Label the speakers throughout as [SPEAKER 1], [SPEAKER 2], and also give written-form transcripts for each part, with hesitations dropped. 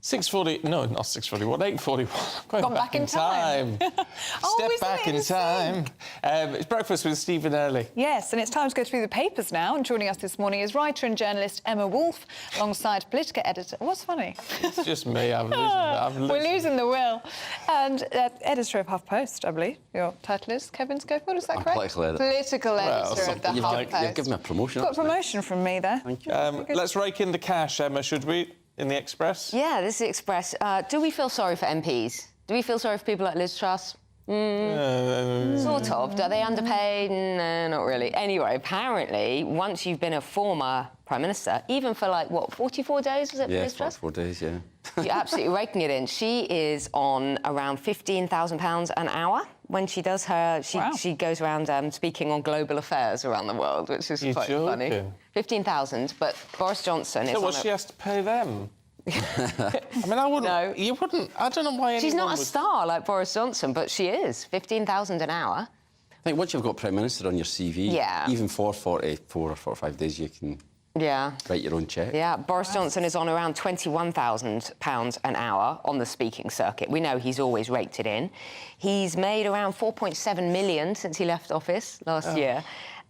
[SPEAKER 1] 6:40, no, not 6:41, 8:41.
[SPEAKER 2] Gone back in time.
[SPEAKER 1] Step back in time. It's Breakfast with Steve and Ellie.
[SPEAKER 2] Yes, and it's time to go through the papers now. And joining us this morning is writer and journalist Emma Wolfe, alongside political editor... What's funny?
[SPEAKER 1] It's just me,
[SPEAKER 2] We're losing the will. And editor of HuffPost, I believe. Your title is Kevin Schofield, is that correct?
[SPEAKER 3] Political editor.
[SPEAKER 2] Political editor of the HuffPost.
[SPEAKER 3] You've given me a promotion.
[SPEAKER 2] Got a promotion from me there.
[SPEAKER 3] Thank you.
[SPEAKER 1] Let's rake in the cash, Emma, should we? In the Express?
[SPEAKER 4] Yeah, this is the Express. Do we feel sorry for MPs? Do we feel sorry for people like Liz Truss? Sort of. Are they underpaid? No, not really. Anyway, apparently, once you've been a former Prime Minister, even for, like, what, 44 days, was it, for Liz Truss?
[SPEAKER 3] 44 days, yeah.
[SPEAKER 4] You're absolutely raking it in. She is on around £15,000 an hour when she does her... She goes around speaking on global affairs around the world, which is quite funny. 15,000, but Boris Johnson is...
[SPEAKER 1] So what, she has to pay them? I mean, I wouldn't... No. You wouldn't... I don't know why anyone
[SPEAKER 4] She's not a
[SPEAKER 1] would...
[SPEAKER 4] star like Boris Johnson, but she is. 15,000 an hour.
[SPEAKER 3] I think once you've got Prime Minister on your CV, even for 44 or 45 days, you can write your own cheque.
[SPEAKER 4] Yeah, Boris Johnson is on around £21,000 an hour on the speaking circuit. We know he's always raked it in. He's made around £4.7 million since he left office last year,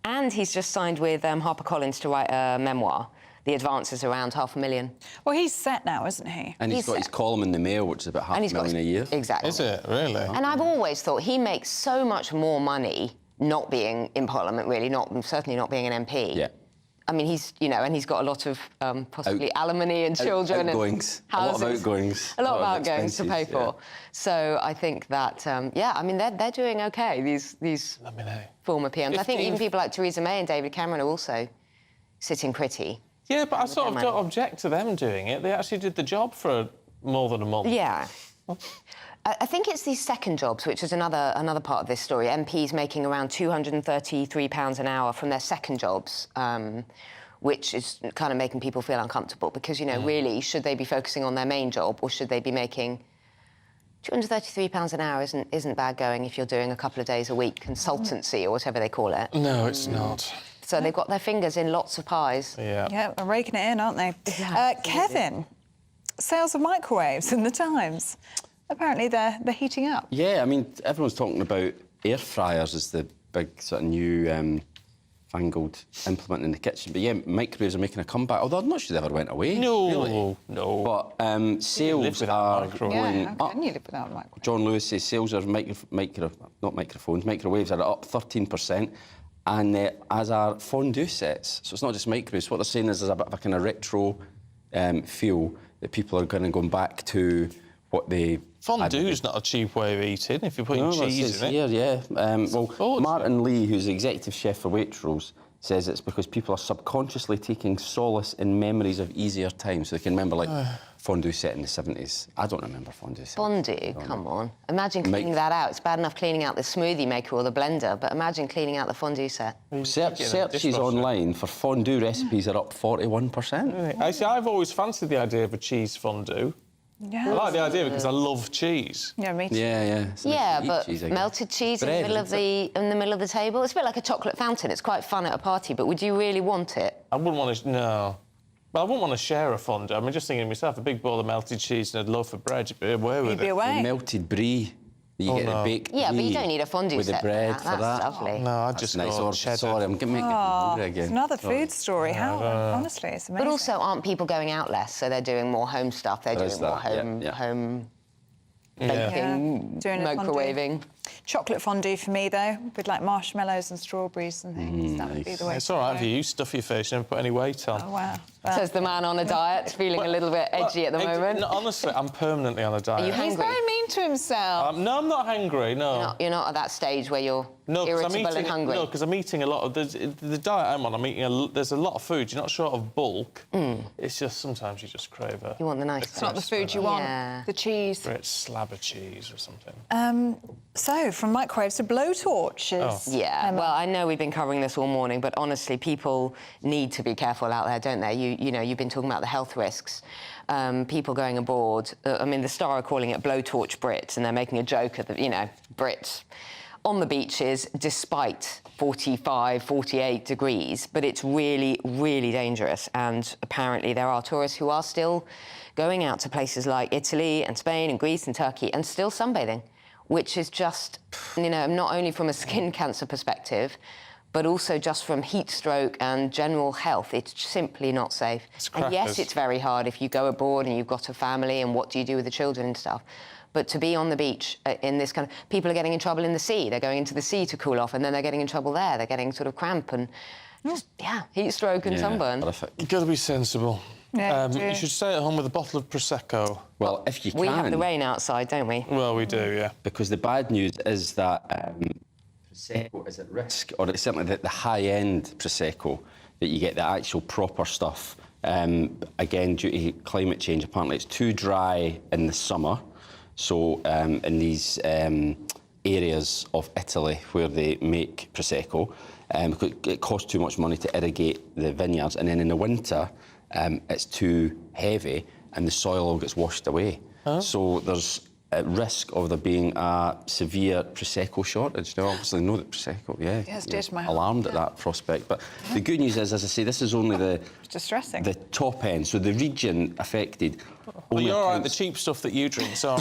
[SPEAKER 4] and he's just signed with HarperCollins to write a memoir. The advance is around £500,000.
[SPEAKER 2] Well, he's set now, isn't he?
[SPEAKER 3] And he's got his column in the Mail, which is about £500,000 a year.
[SPEAKER 4] Exactly.
[SPEAKER 1] Is it, really?
[SPEAKER 4] And I've always thought he makes so much more money not being in Parliament, really, certainly not being an MP.
[SPEAKER 3] Yeah.
[SPEAKER 4] I mean, he's, you know, and he's got a lot of possibly alimony and children
[SPEAKER 3] outgoings.
[SPEAKER 4] and houses.
[SPEAKER 3] A lot of outgoings.
[SPEAKER 4] A lot of outgoings to pay for. So I think that, yeah, I mean, they're doing OK, these former PMs. I think even people like Theresa May and David Cameron are also sitting pretty.
[SPEAKER 1] Yeah, but I sort of don't object to them doing it. They actually did the job for more than a month.
[SPEAKER 4] Yeah. I think it's these second jobs, which is another part of this story. MPs making around £233 an hour from their second jobs, which is kind of making people feel uncomfortable because, you know, really, should they be focusing on their main job or should they be making... £233 an hour isn't bad going if you're doing a couple of days a week, consultancy or whatever they call it.
[SPEAKER 1] No, it's not.
[SPEAKER 4] So they've got their fingers in lots of pies.
[SPEAKER 1] Yeah.
[SPEAKER 2] Yeah, they're raking it in, aren't they? Yeah, Kevin, sales of microwaves in the Times. Apparently they're heating up.
[SPEAKER 3] Yeah, I mean, everyone's talking about air fryers as the big sort of new fangled implement in the kitchen. But yeah, microwaves are making a comeback, although I'm not sure they ever went away.
[SPEAKER 1] No,
[SPEAKER 3] really.
[SPEAKER 1] no.
[SPEAKER 3] But sales are going up.
[SPEAKER 2] Can you live without a microwave?
[SPEAKER 3] John Lewis says sales are microwaves are up 13%. And as are fondue sets. So it's not just microwaves. What they're saying is there's a bit of a kind of retro feel that people are going back to what they...
[SPEAKER 1] Fondue's not a cheap way of eating if you're putting cheese in it.
[SPEAKER 3] Yeah. Well, Martin Lee, who's the executive chef for Waitrose, says it's because people are subconsciously taking solace in memories of easier times. So they can remember, like, fondue set in the 70s. I don't remember fondue set.
[SPEAKER 4] Fondue? Come on. Imagine cleaning that out. It's bad enough cleaning out the smoothie maker or the blender, but imagine cleaning out the fondue set.
[SPEAKER 3] Searches online for fondue recipes are up 41%.
[SPEAKER 1] Really? Actually, I've always fancied the idea of a cheese fondue.
[SPEAKER 2] Yeah.
[SPEAKER 1] I like the idea because I love cheese.
[SPEAKER 2] Yeah, me too.
[SPEAKER 3] Yeah.
[SPEAKER 4] Yeah, but melted cheese in the middle of the table. It's a bit like a chocolate fountain. It's quite fun at a party, but would you really want it?
[SPEAKER 1] I wouldn't want to. No. But I wouldn't want to share a fondue. I mean, just thinking to myself, a big bowl of melted cheese and a loaf of bread, you'd be away with it.
[SPEAKER 2] You'd be away.
[SPEAKER 3] Melted brie. You get the baked
[SPEAKER 4] but you don't need a fondue
[SPEAKER 3] with
[SPEAKER 4] set
[SPEAKER 3] the bread for that.
[SPEAKER 4] That's lovely.
[SPEAKER 1] No, I'd just
[SPEAKER 3] nice.
[SPEAKER 1] go cheddar.
[SPEAKER 3] Sorry, I'm making me hungry again.
[SPEAKER 2] It's another food story. How? Honestly, it's amazing.
[SPEAKER 4] But also, aren't people going out less? So they're doing more home stuff. They're doing more home baking, microwaving.
[SPEAKER 2] Chocolate fondue for me, though, with, like, marshmallows and strawberries and things. That would be the way.
[SPEAKER 1] It's all right for you. Stuff your face. You never put any weight on.
[SPEAKER 2] Oh, wow.
[SPEAKER 4] Says the man on a diet, feeling a little bit edgy at the moment.
[SPEAKER 1] No, honestly, I'm permanently on a diet.
[SPEAKER 4] Are you hungry?
[SPEAKER 2] He's very mean to himself.
[SPEAKER 1] No, I'm not hungry, no.
[SPEAKER 4] You're not at that stage where you're irritable and hungry?
[SPEAKER 1] No, because I'm eating a lot of... The diet I'm on, I'm eating there's a lot of food. You're not short of bulk. It's just sometimes you just crave
[SPEAKER 4] You want the nice...
[SPEAKER 2] It's not the food you want. The cheese.
[SPEAKER 1] Great slab of cheese or something.
[SPEAKER 2] So, from microwaves to blowtorches.
[SPEAKER 4] Yeah, well, I know we've been covering this all morning, but honestly, people need to be careful out there, don't they? You know, you've been talking about the health risks. People going abroad. I mean, the Star are calling it blowtorch Brits, and they're making a joke of the, Brits. on the beaches despite 45, 48 degrees, but it's really, really dangerous. And apparently there are tourists who are still going out to places like Italy and Spain and Greece and Turkey and still sunbathing, which is just, you know, not only from a skin cancer perspective, but also just from heat stroke and general health. It's simply not safe. And yes, it's very hard if you go abroad and you've got a family and what do you do with the children and stuff. But to be on the beach in this kind of... People are getting in trouble in the sea. They're going into the sea to cool off and then they're getting in trouble there. They're getting sort of cramp and just, heat stroke and sunburn.
[SPEAKER 3] Horrific.
[SPEAKER 1] You've got to be sensible.
[SPEAKER 2] Yeah,
[SPEAKER 1] you should stay at home with a bottle of Prosecco.
[SPEAKER 3] Well, if you can...
[SPEAKER 4] We have the rain outside, don't we?
[SPEAKER 1] Well, we do, yeah.
[SPEAKER 3] Because the bad news is that Prosecco is at risk, or it's certainly the high-end Prosecco, that you get the actual proper stuff. Again, due to climate change, apparently it's too dry in the summer. So in these areas of Italy where they make Prosecco, it costs too much money to irrigate the vineyards. And then in the winter, it's too heavy and the soil all gets washed away. Oh. So there's at risk of there being a severe Prosecco shortage. Now, obviously, know that Prosecco, alarmed at that prospect. But the good news is, as I say, this is only the
[SPEAKER 2] distressing.
[SPEAKER 3] The top end. So the region affected.
[SPEAKER 1] Well, you're all right, the cheap stuff that you drink, so...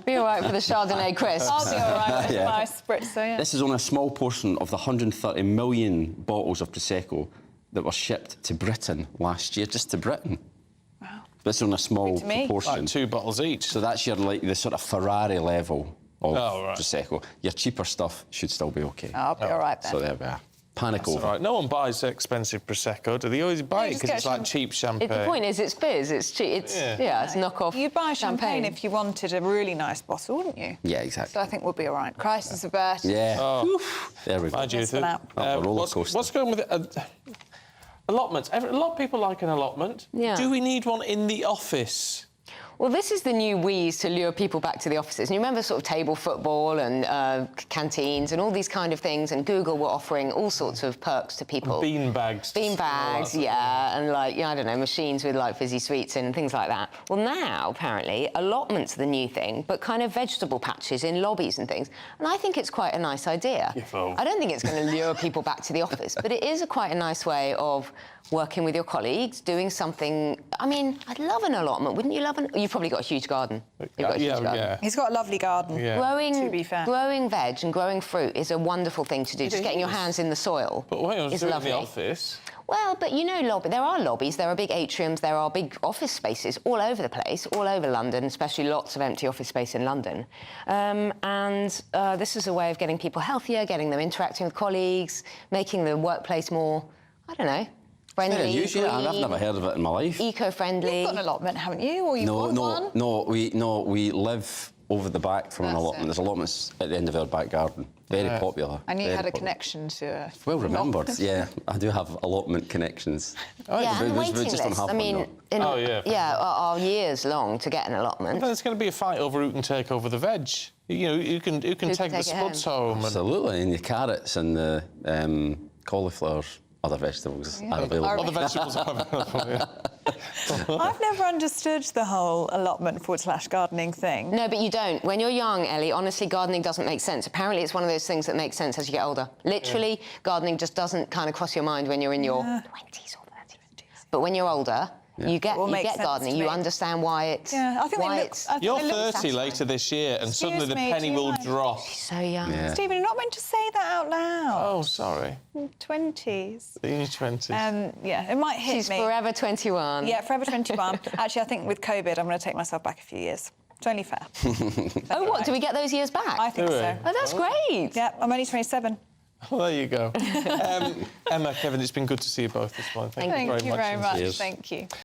[SPEAKER 4] Be all right for the Chardonnay crisps.
[SPEAKER 2] I'll be all right with my spritzer, yeah.
[SPEAKER 3] This is only a small portion of the 130 million bottles of Prosecco that were shipped to Britain last year, just to Britain.
[SPEAKER 2] Wow.
[SPEAKER 3] This is on a small proportion.
[SPEAKER 1] Like 2 bottles each.
[SPEAKER 3] So that's your, like, the sort of Ferrari level of Prosecco. Your cheaper stuff should still be OK.
[SPEAKER 2] I'll be all right then.
[SPEAKER 3] So there we are. Panic over.
[SPEAKER 1] Right. No one buys expensive Prosecco, do they? Always buy it because it's like cheap champagne.
[SPEAKER 4] The point is, it's fizz, it's cheap, it's, it's knockoff.
[SPEAKER 2] You'd buy champagne if you wanted a really nice bottle, wouldn't you?
[SPEAKER 3] Yeah, exactly.
[SPEAKER 2] So I think we'll be all right. Crisis averted.
[SPEAKER 3] Yeah.
[SPEAKER 1] Oh.
[SPEAKER 3] There we go.
[SPEAKER 1] What's going with it? Allotments. A lot of people like an allotment.
[SPEAKER 4] Yeah.
[SPEAKER 1] Do we need one in the office?
[SPEAKER 4] Well, this is the new wheeze to lure people back to the offices. And you remember sort of table football and canteens and all these kind of things, and Google were offering all sorts of perks to people.
[SPEAKER 1] Bean bags.
[SPEAKER 4] Bean bags, and like, I don't know, machines with like fizzy sweets and things like that. Well, now, apparently, allotments are the new thing, but kind of vegetable patches in lobbies and things. And I think it's quite a nice idea. I don't think it's going to lure people back to the office, but it is quite a nice way of working with your colleagues, doing something... I mean, I'd love an allotment, wouldn't you love an... You've probably got a huge garden. You've got a huge garden.
[SPEAKER 1] Yeah.
[SPEAKER 2] He's got a lovely garden, to be fair.
[SPEAKER 4] Growing veg and growing fruit is a wonderful thing to do. Just getting your hands in the soil
[SPEAKER 1] But why
[SPEAKER 4] is
[SPEAKER 1] in
[SPEAKER 4] lovely.
[SPEAKER 1] the office?
[SPEAKER 4] Well, but you know, there are lobbies, there are big atriums, there are big office spaces all over the place, all over London, especially lots of empty office space in London. This is a way of getting people healthier, getting them interacting with colleagues, making the workplace more, I don't know, friendly,
[SPEAKER 3] usually, I've never heard of it in my life.
[SPEAKER 4] Eco-friendly.
[SPEAKER 2] You've got an allotment, haven't you? Or you want one?
[SPEAKER 3] No, we live over the back from an allotment. There's allotments at the end of our back garden. Very popular.
[SPEAKER 2] And you had a connection to a...
[SPEAKER 3] Well remembered, yeah. I do have allotment connections.
[SPEAKER 4] Yeah, and waiting lists. I mean, are years long to get an allotment.
[SPEAKER 1] Then it's going to be a fight over who can take over the veg. You know, who can take the spuds home.
[SPEAKER 3] Absolutely, and the carrots and the cauliflower. Other vegetables are available.
[SPEAKER 1] Other vegetables are available,
[SPEAKER 2] I've never understood the whole allotment / gardening thing.
[SPEAKER 4] No, but you don't. When you're young, Ellie, honestly, gardening doesn't make sense. Apparently, it's one of those things that makes sense as you get older. Literally, gardening just doesn't kind of cross your mind when you're in your 20s or 30s. But when you're older, you get gardening. You understand why it's...
[SPEAKER 2] Yeah, I think
[SPEAKER 1] you're 30 later this year, and suddenly the penny will drop.
[SPEAKER 4] She's so young.
[SPEAKER 3] Yeah.
[SPEAKER 2] Stephen, you're not meant to say that out loud.
[SPEAKER 1] Oh, sorry.
[SPEAKER 2] 20s.
[SPEAKER 1] In your 20s.
[SPEAKER 2] Yeah, it might hit
[SPEAKER 4] She's
[SPEAKER 2] me.
[SPEAKER 4] forever 21.
[SPEAKER 2] Yeah, forever 21. Actually, I think with COVID, I'm going to take myself back a few years. It's only fair.
[SPEAKER 4] Oh, what? Do we get those years back?
[SPEAKER 2] I think so.
[SPEAKER 4] Oh, that's great.
[SPEAKER 2] Yeah, I'm only 27.
[SPEAKER 1] Well, there you go. Emma, Kevin, it's been good to see you both this morning. Thank you very much.
[SPEAKER 2] Thank you very much. Thank you.